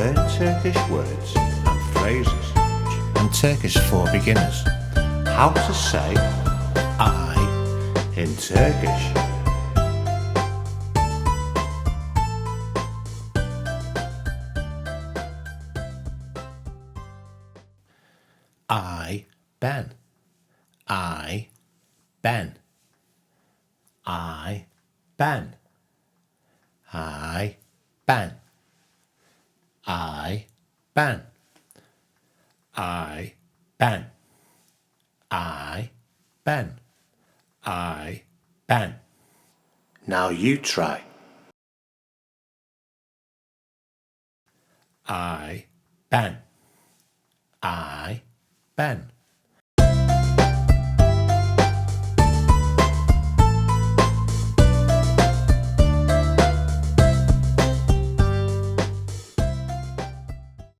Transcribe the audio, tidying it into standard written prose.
learn Turkish words and phrases and Turkish for beginners. How to say I in Turkish. Ben. Ben. Ben. Ben. Ben. Ben. Ben. Ben. Now you try. Ben. Ben.